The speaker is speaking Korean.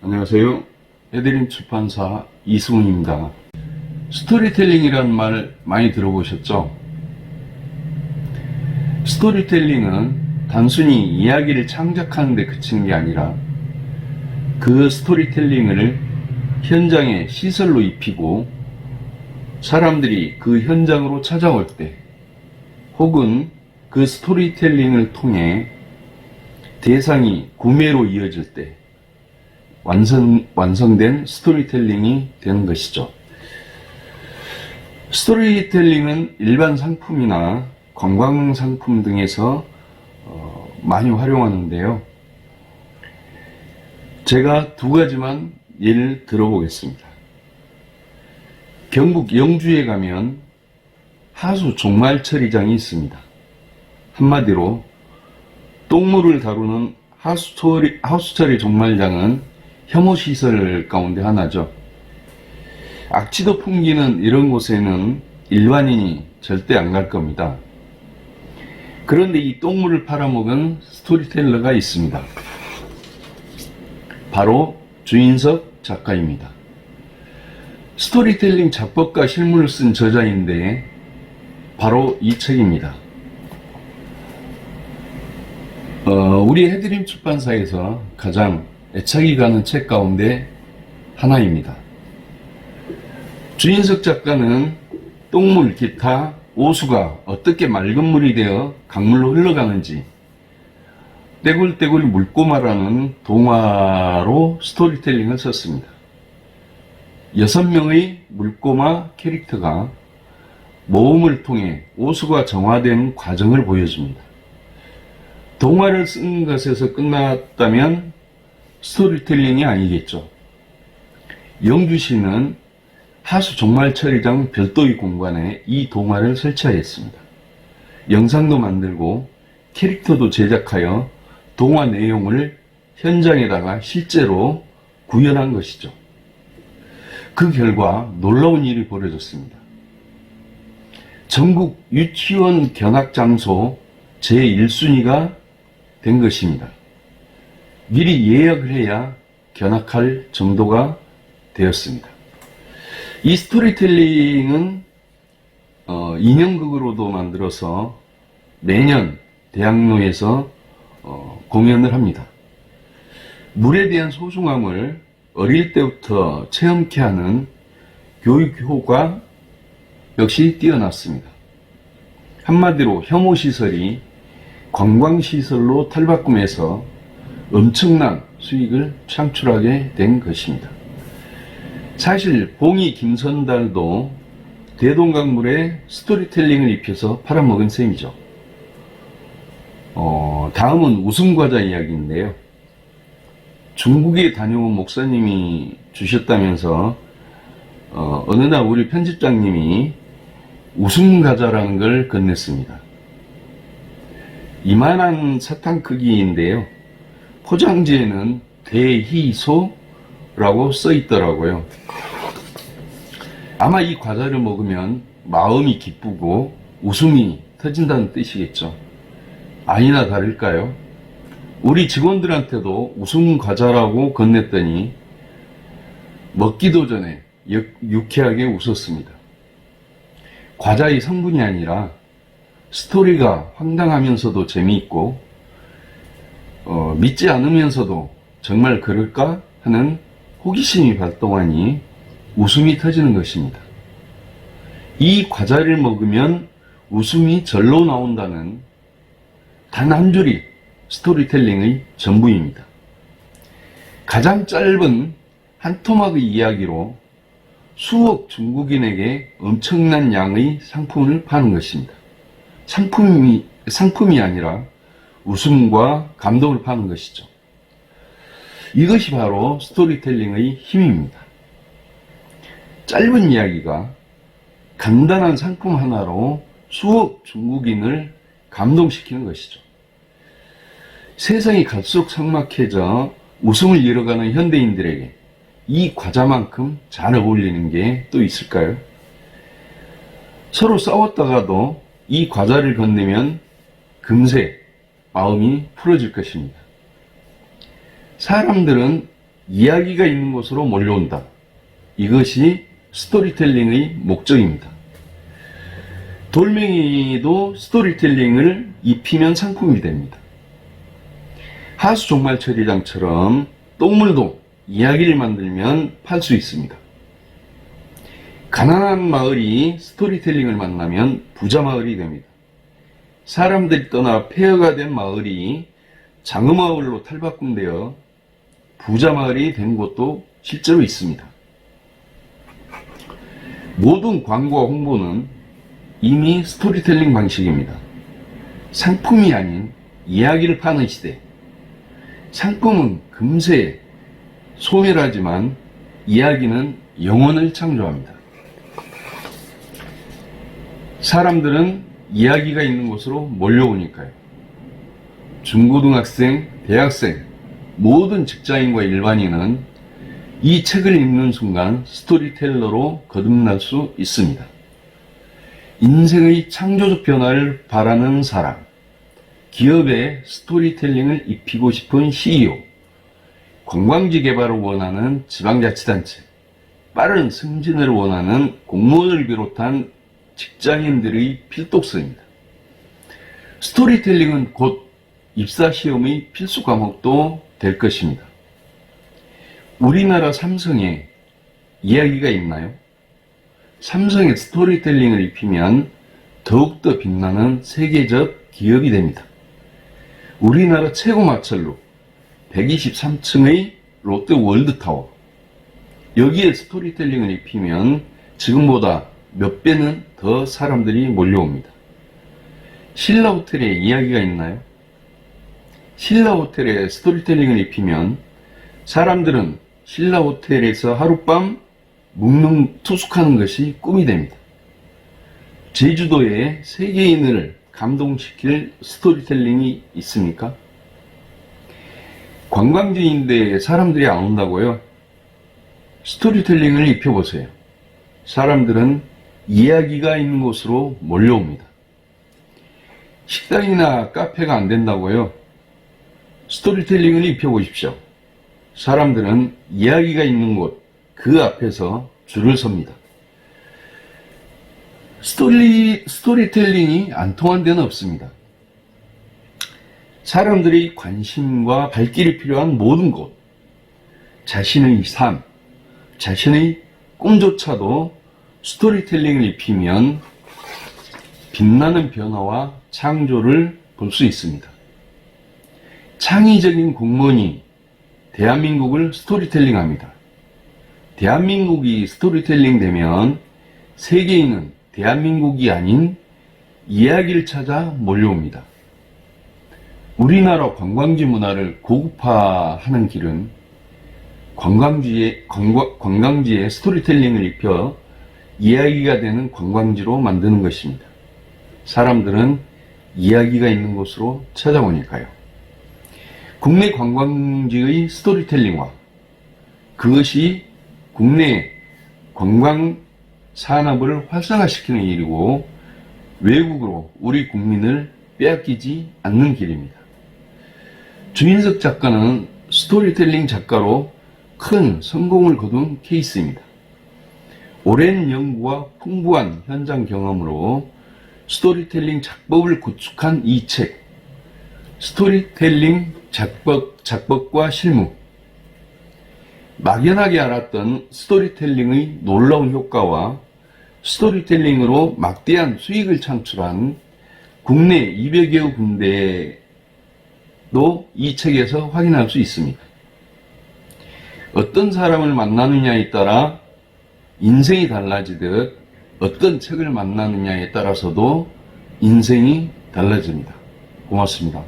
안녕하세요. 해드림 출판사 이승훈입니다. 스토리텔링이라는 말 많이 들어보셨죠? 스토리텔링은 단순히 이야기를 창작하는 데 그치는 게 아니라 그 스토리텔링을 현장에 시설로 입히고 사람들이 그 현장으로 찾아올 때 혹은 그 스토리텔링을 통해 대상이 구매로 이어질 때 완성된 스토리텔링이 되는 것이죠. 스토리텔링은 일반 상품이나 관광 상품 등에서 많이 활용하는데요. 제가 두 가지만 예를 들어보겠습니다. 경북 영주에 가면 하수 종말처리장이 있습니다. 한마디로 똥물을 다루는 하수처리 종말장은 혐오시설 가운데 하나죠. 악취도 풍기는 이런 곳에는 일반인이 절대 안 갈 겁니다. 그런데 이 똥물을 팔아먹은 스토리텔러가 있습니다. 바로 주인석 작가입니다. 스토리텔링 작법과 실물을 쓴 저자인데 바로 이 책입니다. 우리 해드림 출판사에서 가장 애착이 가는 책 가운데 하나입니다. 주인석 작가는 똥물, 기타, 오수가 어떻게 맑은 물이 되어 강물로 흘러가는지 떼굴떼굴 물고마라는 동화로 스토리텔링을 썼습니다. 6명의 물고마 캐릭터가 모험을 통해 오수가 정화된 과정을 보여줍니다. 동화를 쓴 것에서 끝났다면 스토리텔링이 아니겠죠. 영주시는 하수 종말처리장 별도의 공간에 이 동화를 설치하였습니다. 영상도 만들고 캐릭터도 제작하여 동화 내용을 현장에다가 실제로 구현한 것이죠. 그 결과 놀라운 일이 벌어졌습니다. 전국 유치원 견학장소 제1순위가 된 것입니다. 미리 예약을 해야 견학할 정도가 되었습니다. 이 스토리텔링은 인형극으로도 만들어서 매년 대학로에서 공연을 합니다. 물에 대한 소중함을 어릴 때부터 체험케 하는 교육 효과 역시 뛰어났습니다. 한마디로 혐오시설이 관광시설로 탈바꿈해서 엄청난 수익을 창출하게 된 것입니다. 사실 봉이 김선달도 대동강물에 스토리텔링을 입혀서 팔아먹은 셈이죠. 다음은 웃음과자 이야기인데요. 중국에 다녀온 목사님이 주셨다면서 어느 날 우리 편집장님이 웃음과자라는 걸 건넸습니다. 이만한 사탕 크기인데요. 포장지에는 대희소라고 써 있더라고요. 아마 이 과자를 먹으면 마음이 기쁘고 웃음이 터진다는 뜻이겠죠. 아니나 다를까요? 우리 직원들한테도 웃음 과자라고 건넸더니 먹기도 전에 유쾌하게 웃었습니다. 과자의 성분이 아니라 스토리가 황당하면서도 재미있고 믿지 않으면서도 정말 그럴까 하는 호기심이 발동하니 웃음이 터지는 것입니다. 이 과자를 먹으면 웃음이 절로 나온다는 단 한 줄이 스토리텔링의 전부입니다. 가장 짧은 한 토막의 이야기로 수억 중국인에게 엄청난 양의 상품을 파는 것입니다. 상품이 아니라 웃음과 감동을 파는 것이죠. 이것이 바로 스토리텔링의 힘입니다. 짧은 이야기가 간단한 상품 하나로 수억 중국인을 감동시키는 것이죠. 세상이 갈수록 삭막해져 웃음을 잃어가는 현대인들에게 이 과자만큼 잘 어울리는 게 또 있을까요? 서로 싸웠다가도 이 과자를 건네면 금세 마음이 풀어질 것입니다. 사람들은 이야기가 있는 곳으로 몰려온다. 이것이 스토리텔링의 목적입니다. 돌멩이도 스토리텔링을 입히면 상품이 됩니다. 하수 종말 처리장처럼 똥물도 이야기를 만들면 팔 수 있습니다. 가난한 마을이 스토리텔링을 만나면 부자 마을이 됩니다. 사람들이 떠나 폐허가 된 마을이 장어마을로 탈바꿈되어 부자 마을이 된 곳도 실제로 있습니다. 모든 광고와 홍보는 이미 스토리텔링 방식입니다. 상품이 아닌 이야기를 파는 시대. 상품은 금세 소멸하지만 이야기는 영혼을 창조합니다. 사람들은 이야기가 있는 곳으로 몰려오니까요. 중고등학생, 대학생, 모든 직장인과 일반인은 이 책을 읽는 순간 스토리텔러로 거듭날 수 있습니다. 인생의 창조적 변화를 바라는 사람, 기업에 스토리텔링을 입히고 싶은 CEO, 관광지 개발을 원하는 지방자치단체, 빠른 승진을 원하는 공무원을 비롯한 직장인들의 필독서입니다. 스토리텔링은 곧 입사시험의 필수 과목도 될 것입니다. 우리나라 삼성에 이야기가 있나요? 삼성에 스토리텔링을 입히면 더욱더 빛나는 세계적 기업이 됩니다. 우리나라 최고 마찰로 123층의 롯데 월드타워, 여기에 스토리텔링을 입히면 지금보다 몇 배는 더 사람들이 몰려옵니다. 신라호텔에 이야기가 있나요? 신라호텔에 스토리텔링을 입히면 사람들은 신라호텔에서 하룻밤 묵는 투숙하는 것이 꿈이 됩니다. 제주도에 세계인을 감동시킬 스토리텔링이 있습니까? 관광지인데 사람들이 안 온다고요? 스토리텔링을 입혀보세요. 사람들은 이야기가 있는 곳으로 몰려옵니다. 식당이나 카페가 안 된다고요? 스토리텔링을 입혀보십시오. 사람들은 이야기가 있는 곳, 그 앞에서 줄을 섭니다. 스토리텔링이 안 통한 데는 없습니다. 사람들이 관심과 발길이 필요한 모든 곳, 자신의 삶, 자신의 꿈조차도 스토리텔링을 입히면 빛나는 변화와 창조를 볼 수 있습니다. 창의적인 공무원이 대한민국을 스토리텔링 합니다. 대한민국이 스토리텔링 되면 세계인은 대한민국이 아닌 이야기를 찾아 몰려옵니다. 우리나라 관광지 문화를 고급화하는 길은 관광지에 스토리텔링을 입혀 이야기가 되는 관광지로 만드는 것입니다. 사람들은 이야기가 있는 곳으로 찾아오니까요. 국내 관광지의 스토리텔링화, 그것이 국내 관광 산업을 활성화시키는 일이고 외국으로 우리 국민을 빼앗기지 않는 길입니다. 주인석 작가는 스토리텔링 작가로 큰 성공을 거둔 케이스입니다. 오랜 연구와 풍부한 현장 경험으로 스토리텔링 작법을 구축한 이 책, 스토리텔링 작법과 실무. 막연하게 알았던 스토리텔링의 놀라운 효과와 스토리텔링으로 막대한 수익을 창출한 국내 200여 군데도 이 책에서 확인할 수 있습니다. 어떤 사람을 만나느냐에 따라 인생이 달라지듯 어떤 책을 만나느냐에 따라서도 인생이 달라집니다. 고맙습니다.